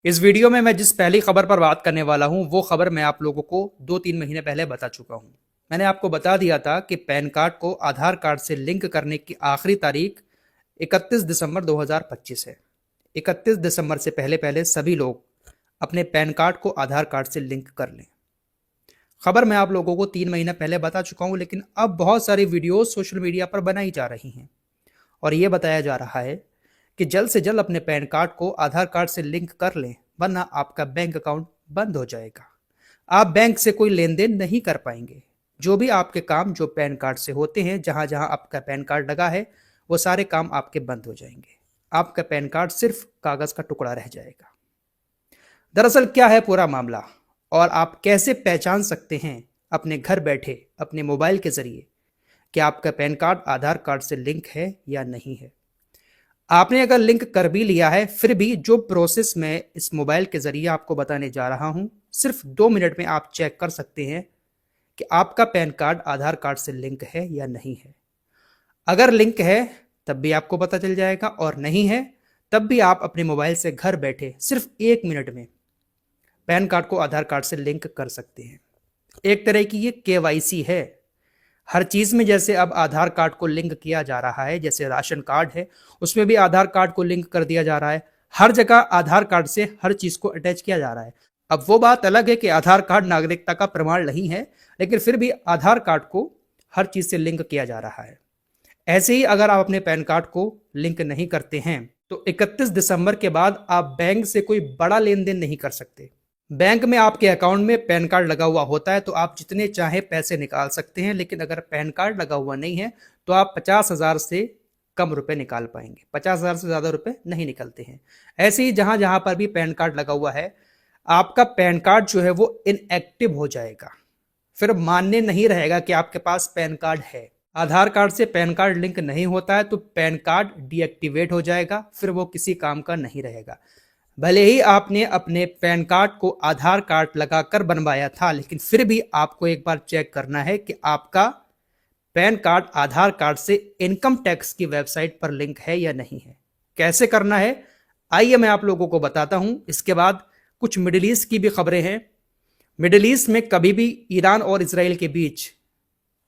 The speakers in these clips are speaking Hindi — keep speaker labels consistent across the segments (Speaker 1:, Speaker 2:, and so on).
Speaker 1: इस वीडियो में मैं जिस पहली खबर पर बात करने वाला हूं वो खबर मैं आप लोगों को 2-3 महीने पहले बता चुका हूं। मैंने आपको बता दिया था कि पैन कार्ड को आधार कार्ड से लिंक करने की आखिरी तारीख 31 दिसंबर 2025 है। 31 दिसंबर से पहले पहले सभी लोग अपने पैन कार्ड को आधार कार्ड से लिंक कर लें। खबर मैं आप लोगों को 3 महीने पहले बता चुका हूं, लेकिन अब बहुत सारी वीडियोस सोशल मीडिया पर बनाई जा रही हैं और ये बताया जा रहा है कि जल्द से जल्द अपने पैन कार्ड को आधार कार्ड से लिंक कर लें, वरना आपका बैंक अकाउंट बंद हो जाएगा। आप बैंक से कोई लेन देन नहीं कर पाएंगे। जो भी आपके काम जो पैन कार्ड से होते हैं, जहां जहां आपका पैन कार्ड लगा है, वो सारे काम आपके बंद हो जाएंगे। आपका पैन कार्ड सिर्फ कागज का टुकड़ा रह जाएगा। दरअसल क्या है पूरा मामला और आप कैसे पहचान सकते हैं अपने घर बैठे अपने मोबाइल के जरिए कि आपका पैन कार्ड आधार कार्ड से लिंक है या नहीं है। आपने अगर लिंक कर भी लिया है, फिर भी जो प्रोसेस मैं इस मोबाइल के जरिए आपको बताने जा रहा हूं, सिर्फ 2 मिनट में आप चेक कर सकते हैं कि आपका पैन कार्ड आधार कार्ड से लिंक है या नहीं है। अगर लिंक है तब भी आपको पता चल जाएगा, और नहीं है तब भी आप अपने मोबाइल से घर बैठे सिर्फ 1 मिनट में पैन कार्ड को आधार कार्ड से लिंक कर सकते हैं। एक तरह की ये केवाईसी है। हर चीज में जैसे अब आधार कार्ड को लिंक किया जा रहा है, जैसे राशन कार्ड है उसमें भी आधार कार्ड को लिंक कर दिया जा रहा है। हर जगह आधार कार्ड से हर चीज को अटैच किया जा रहा है। अब वो बात अलग है कि आधार कार्ड नागरिकता का प्रमाण नहीं है, लेकिन फिर भी आधार कार्ड को हर चीज से लिंक किया जा रहा है। ऐसे ही अगर आप अपने पैन कार्ड को लिंक नहीं करते हैं तो 31 दिसंबर के बाद आप बैंक से कोई बड़ा लेन देन नहीं कर सकते। बैंक में आपके अकाउंट में पैन कार्ड लगा हुआ होता है तो आप जितने चाहे पैसे निकाल सकते हैं, लेकिन अगर पैन कार्ड लगा हुआ नहीं है तो आप 50,000 से कम रुपए निकाल पाएंगे। 50,000 से ज़्यादा रुपए नहीं निकलते हैं। ऐसे ही जहां जहां पर भी पैन कार्ड लगा हुआ है, आपका पैन कार्ड जो है वो इनएक्टिव हो जाएगा। फिर मान्य नहीं रहेगा कि आपके पास पैन कार्ड है। आधार कार्ड से पैन कार्ड लिंक नहीं होता है तो पैन कार्ड डीएक्टिवेट हो जाएगा, फिर वो किसी काम का नहीं रहेगा। भले ही आपने अपने पैन कार्ड को आधार कार्ड लगाकर बनवाया था, लेकिन फिर भी आपको एक बार चेक करना है कि आपका पैन कार्ड आधार कार्ड से इनकम टैक्स की वेबसाइट पर लिंक है या नहीं है। कैसे करना है आइए मैं आप लोगों को बताता हूं। इसके बाद कुछ मिडिल ईस्ट की भी खबरें हैं। मिडिल ईस्ट में कभी भी ईरान और इसराइल के बीच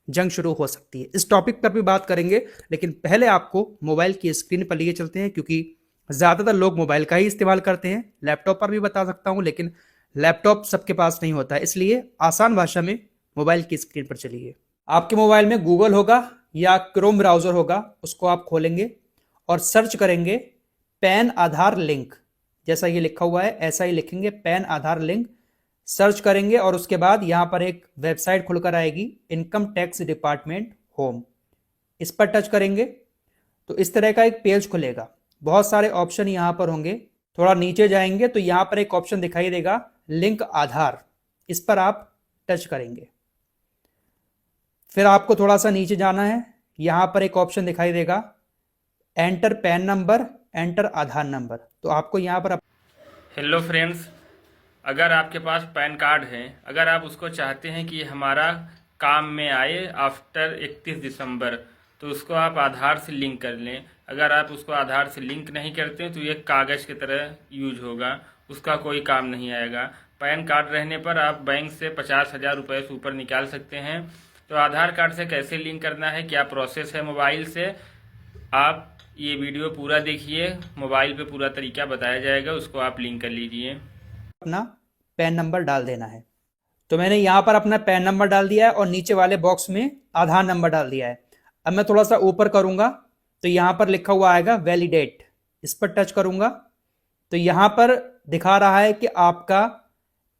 Speaker 1: जंग शुरू हो सकती है। इस टॉपिक पर भी बात करेंगे, लेकिन पहले आपको मोबाइल की स्क्रीन पर लिए चलते हैं, क्योंकि ज़्यादातर लोग मोबाइल का ही इस्तेमाल करते हैं। लैपटॉप पर भी बता सकता हूं, लेकिन लैपटॉप सबके पास नहीं होता है, इसलिए आसान भाषा में मोबाइल की स्क्रीन पर चलिए। आपके मोबाइल में गूगल होगा या क्रोम ब्राउज़र होगा, उसको आप खोलेंगे और सर्च करेंगे पैन आधार लिंक। जैसा ये लिखा हुआ है ऐसा ही लिखेंगे, पैन आधार लिंक। सर्च करेंगे और उसके बाद यहाँ पर एक वेबसाइट खुलकर आएगी, इनकम टैक्स डिपार्टमेंट होम। इस पर टच करेंगे तो इस तरह का एक पेज खुलेगा। बहुत सारे ऑप्शन यहाँ पर होंगे। थोड़ा नीचे जाएंगे तो यहाँ पर एक ऑप्शन दिखाई देगा, लिंक आधार। इस पर आप टच करेंगे। फिर आपको थोड़ा सा नीचे जाना है। यहाँ पर एक ऑप्शन दिखाई देगा, एंटर पैन नंबर, एंटर आधार नंबर। तो आपको यहाँ पर
Speaker 2: हेलो फ्रेंड्स, अगर आपके पास पैन कार्ड है, अगर आप उसको चाहते हैं कि हमारा काम में आए आफ्टर 31 दिसंबर, तो उसको आप आधार से लिंक कर लें। अगर आप उसको आधार से लिंक नहीं करते हैं तो ये कागज़ की तरह यूज होगा, उसका कोई काम नहीं आएगा। पैन कार्ड रहने पर आप बैंक से 50,000 रुपये से ऊपर निकाल सकते हैं। तो आधार कार्ड से कैसे लिंक करना है, क्या प्रोसेस है मोबाइल से, आप ये वीडियो पूरा देखिए। मोबाइल पे पूरा तरीका बताया जाएगा, उसको आप लिंक कर लीजिए।
Speaker 1: अपना पैन नंबर डाल देना है। तो मैंने यहाँ पर अपना पैन नंबर डाल दिया है और नीचे वाले बॉक्स में आधार नंबर डाल दिया है। अब मैं थोड़ा सा ऊपर करूंगा तो यहाँ पर लिखा हुआ आएगा वैलिडेट। इस पर टच करूंगा तो यहाँ पर दिखा रहा है कि आपका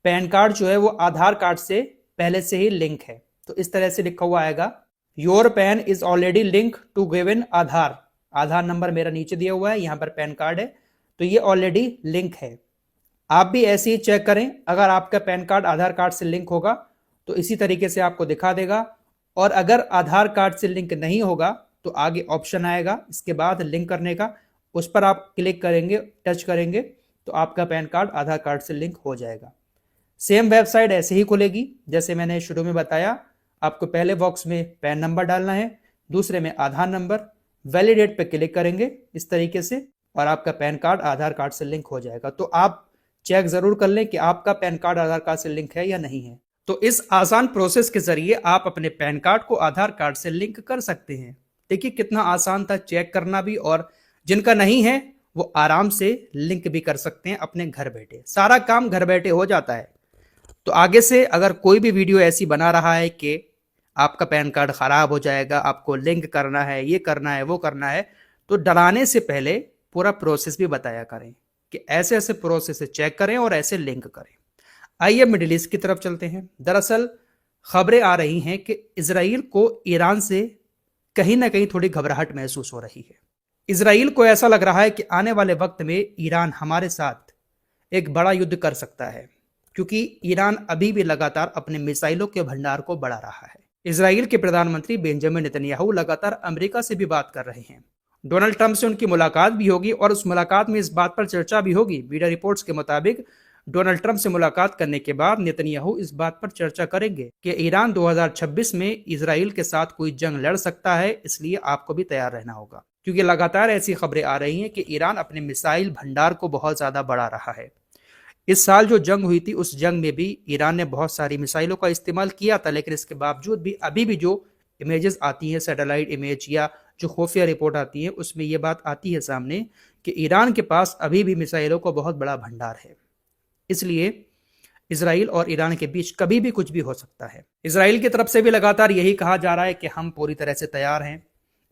Speaker 1: पैन कार्ड जो है वो आधार कार्ड से पहले से ही लिंक है। तो इस तरह से लिखा हुआ आएगा, your PAN is already link to given Aadhaar. Aadhaar number मेरा नीचे दिया हुआ है, यहाँ पर पैन कार्ड है तो ये ऑलरेडी लिंक है। आप भी ऐसे ही चेक करें, अगर आपका पैन कार्ड आधार कार्ड से लिंक होगा तो इसी तरीके से आपको दिखा देगा, और अगर आधार कार्ड से लिंक नहीं होगा तो आगे ऑप्शन आएगा इसके बाद लिंक करने का। उस पर आप क्लिक करेंगे, टच करेंगे तो आपका पैन कार्ड आधार कार्ड से लिंक हो जाएगा। सेम वेबसाइट ऐसे ही खुलेगी जैसे मैंने शुरू में बताया। आपको पहले बॉक्स में पैन नंबर डालना है, दूसरे में आधार नंबर, वैलिडेट पे क्लिक करेंगे इस तरीके से, और आपका पैन कार्ड आधार कार्ड से लिंक हो जाएगा। तो आप चेक जरूर कर लें कि आपका पैन कार्ड आधार कार्ड से लिंक है या नहीं है। तो इस आसान प्रोसेस के जरिए आप अपने पैन कार्ड को आधार कार्ड से लिंक कर सकते हैं। देखिए कितना आसान था चेक करना भी, और जिनका नहीं है वो आराम से लिंक भी कर सकते हैं अपने घर बैठे। सारा काम घर बैठे हो जाता है। तो आगे से अगर कोई भी वीडियो ऐसी बना रहा है कि आपका पैन कार्ड खराब हो जाएगा, आपको लिंक करना है, ये करना है, वो करना है, तो डराने से पहले पूरा प्रोसेस भी बताया करें कि ऐसे ऐसे प्रोसेस से चेक करें और ऐसे लिंक करें। आइए मिडिल ईस्ट की तरफ चलते हैं। दरअसल खबरें आ रही हैं कि इजराइल को ईरान से कहीं ना कहीं थोड़ी घबराहट महसूस हो रही है। इजराइल को ऐसा लग रहा है कि आने वाले वक्त में ईरान हमारे साथ एक बड़ा युद्ध कर सकता है, क्योंकि ईरान अभी भी लगातार अपने मिसाइलों के भंडार को बढ़ा रहा है। इजराइल के प्रधानमंत्री बेंजामिन नेतन्याहू लगातार अमेरिका से भी बात कर रहे हैं। डोनाल्ड ट्रंप से उनकी मुलाकात भी होगी और उस मुलाकात में इस बात पर चर्चा भी होगी। मीडिया रिपोर्ट्स के मुताबिक डोनाल्ड ट्रंप से मुलाकात करने के बाद नेतन्याहू इस बात पर चर्चा करेंगे कि ईरान 2026 में इजराइल के साथ कोई जंग लड़ सकता है, इसलिए आपको भी तैयार रहना होगा। क्योंकि लगातार ऐसी खबरें आ रही हैं कि ईरान अपने मिसाइल भंडार को बहुत ज्यादा बढ़ा रहा है। इस साल जो जंग हुई थी उस जंग में भी ईरान ने बहुत सारी मिसाइलों का इस्तेमाल किया था, लेकिन इसके बावजूद भी अभी भी जो इमेजेस आती हैं, सैटेलाइट इमेज या जो खुफिया रिपोर्ट आती है, उसमें ये बात आती है सामने कि ईरान के पास अभी भी मिसाइलों का बहुत बड़ा भंडार है। इसलिए इजराइल और ईरान के बीच कभी भी कुछ भी हो सकता है। इजराइल की तरफ से भी लगातार यही कहा जा रहा है कि हम पूरी तरह से तैयार हैं।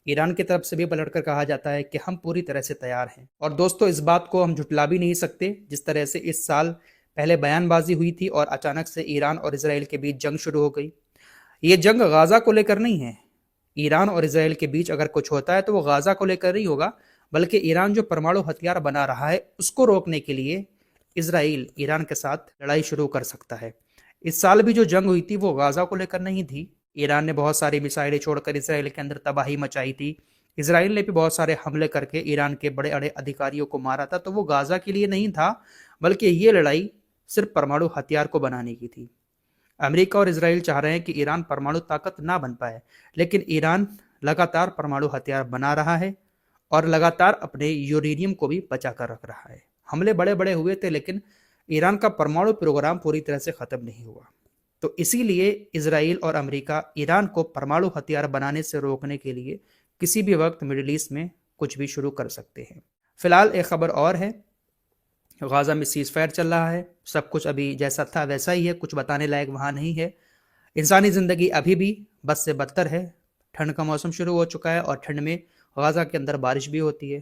Speaker 1: ईरान की तरफ से भी पलटकर कहा जाता है कि हम पूरी तरह से तैयार हैं। और दोस्तों इस बात को हम झुटला भी नहीं सकते। जिस तरह से इस साल पहले बयानबाजी हुई थी और अचानक से ईरान और इजराइल के बीच जंग शुरू हो गई। ये जंग गाजा को लेकर नहीं है। ईरान और इजराइल के बीच अगर कुछ होता है तो वो गाजा को लेकर नहीं होगा, बल्कि ईरान जो परमाणु हथियार बना रहा है उसको रोकने के लिए इजराइल ईरान के साथ लड़ाई शुरू कर सकता है। इस साल भी जो जंग हुई थी वो गाजा को लेकर नहीं थी। ईरान ने बहुत सारी मिसाइलें छोड़कर इसराइल के अंदर तबाही मचाई थी। इसराइल ने भी बहुत सारे हमले करके ईरान के बड़े बड़े अधिकारियों को मारा था। तो वो गाजा के लिए नहीं था, बल्कि ये लड़ाई सिर्फ परमाणु हथियार को बनाने की थी। अमेरिका और इसराइल चाह रहे हैं कि ईरान परमाणु ताकत ना बन पाए, लेकिन ईरान लगातार परमाणु हथियार बना रहा है और लगातार अपने यूरेनियम को भी बचा कर रख रहा है। हमले बड़े बड़े हुए थे, लेकिन ईरान का परमाणु प्रोग्राम पूरी तरह से खत्म नहीं हुआ। तो इसीलिए इसराइल और अमेरिका ईरान को परमाणु हथियार बनाने से रोकने के लिए किसी भी वक्त मिडिल ईस्ट में कुछ भी शुरू कर सकते हैं। फिलहाल एक खबर और है, गाजा में सीज फायर चल रहा है। सब कुछ अभी जैसा था वैसा ही है, कुछ बताने लायक वहाँ नहीं है। इंसानी ज़िंदगी अभी भी बद से बदतर है। ठंड का मौसम शुरू हो चुका है और ठंड में गाजा के अंदर बारिश भी होती है।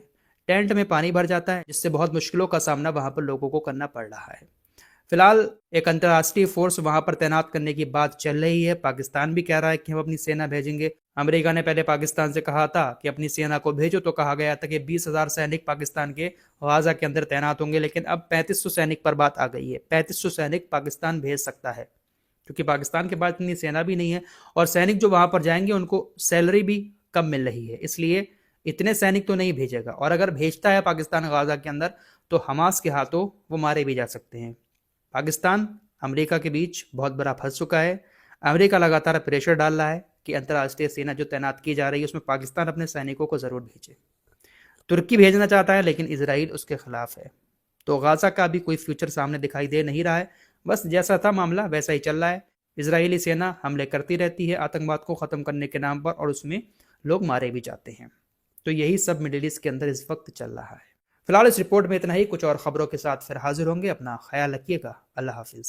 Speaker 1: टेंट में पानी भर जाता है, जिससे बहुत मुश्किलों का सामना वहाँ पर लोगों को करना पड़ रहा है। फिलहाल एक अंतर्राष्ट्रीय फोर्स वहां पर तैनात करने की बात चल रही है। पाकिस्तान भी कह रहा है कि हम अपनी सेना भेजेंगे। अमेरिका ने पहले पाकिस्तान से कहा था कि अपनी सेना को भेजो, तो कहा गया था कि 20,000 सैनिक पाकिस्तान के गाजा के अंदर तैनात होंगे, लेकिन अब 3500 सैनिक पर बात आ गई है। 3500 सैनिक पाकिस्तान भेज सकता है, क्योंकि पाकिस्तान के पास इतनी सेना भी नहीं है और सैनिक जो वहां पर जाएंगे उनको सैलरी भी कम मिल रही है, इसलिए इतने सैनिक तो नहीं भेजेगा। और अगर भेजता है पाकिस्तान गाजा के अंदर तो हमास के हाथों वो मारे भी जा सकते हैं। पाकिस्तान अमेरिका के बीच बहुत बड़ा फंस चुका है। अमेरिका लगातार प्रेशर डाल रहा है कि अंतर्राष्ट्रीय सेना जो तैनात की जा रही है उसमें पाकिस्तान अपने सैनिकों को ज़रूर भेजे। तुर्की भेजना चाहता है, लेकिन इजराइल उसके खिलाफ है। तो गाजा का भी कोई फ्यूचर सामने दिखाई दे नहीं रहा है। बस जैसा था मामला वैसा ही चल रहा है। इजरायली सेना हमले करती रहती है आतंकवाद को ख़त्म करने के नाम पर, और उसमें लोग मारे भी जाते हैं। तो यही सब मिडिल ईस्ट के अंदर इस वक्त चल रहा है। फिलहाल इस रिपोर्ट में इतना ही। कुछ और खबरों के साथ फिर हाजिर होंगे। अपना ख्याल रखिएगा। अल्लाह हाफिज़।